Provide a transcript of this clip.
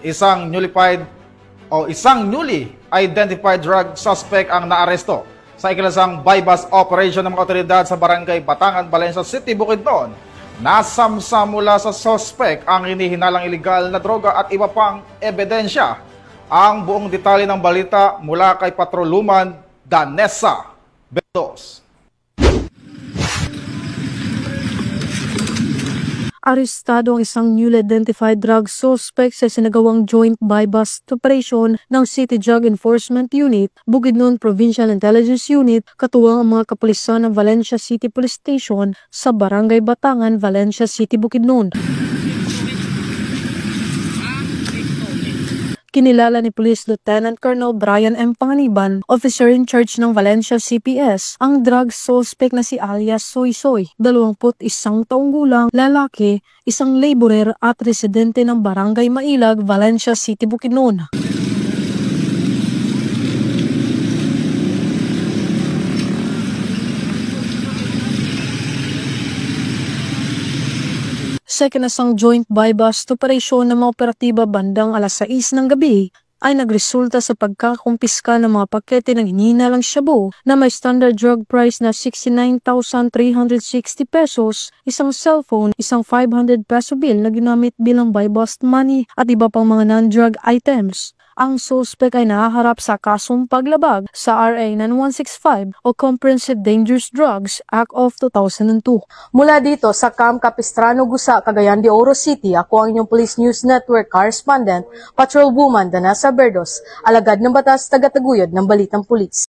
isang newly identified drug suspect ang naaresto sa ikinasang bypass operation ng mga otoridad sa Barangay Batangan, Valencia City, Bukidnon. Nasamsam mula sa suspect ang hinihinalang ilegal na droga at iba pang ebidensya. Ang buong detalye ng balita mula kay Patroluman Danessa Bertos. Arestado ang isang newly identified drug suspect sa sinagawang joint bypass operation ng City Drug Enforcement Unit, Bukidnon Provincial Intelligence Unit, katuwang ang mga kapulisan ng Valencia City Police Station sa Barangay Batangan, Valencia City, Bukidnon. Kinilala ni Police Lieutenant Colonel Brian M. Panganiban, officer in charge ng Valencia CPS, ang drug suspect na si alias Soy Soy, 21 taong gulang, lalaki, isang laborer at residente ng Barangay Mailag, Valencia City, Bukidnon. Sa ikinasang joint bypass operation ng mga operatiba bandang alas 6 ng gabi ay nagresulta sa pagkakumpiska ng mga pakete ng hinihinalang shabu na may standard drug price na 69,360 pesos, isang cellphone, isang 500 peso bill na ginamit bilang bypass money at iba pang mga non-drug items. Ang suspect ay nahaharap sa kasong paglabag sa RA 9165 o Comprehensive Dangerous Drugs Act of 2002. Mula dito sa Camp Capistrano, Gusa, Cagayan de Oro City, ako ang inyong Police News Network correspondent, Patrolwoman Danessa Bertos, alagad ng batas, tagataguyod ng Balitang Pulis.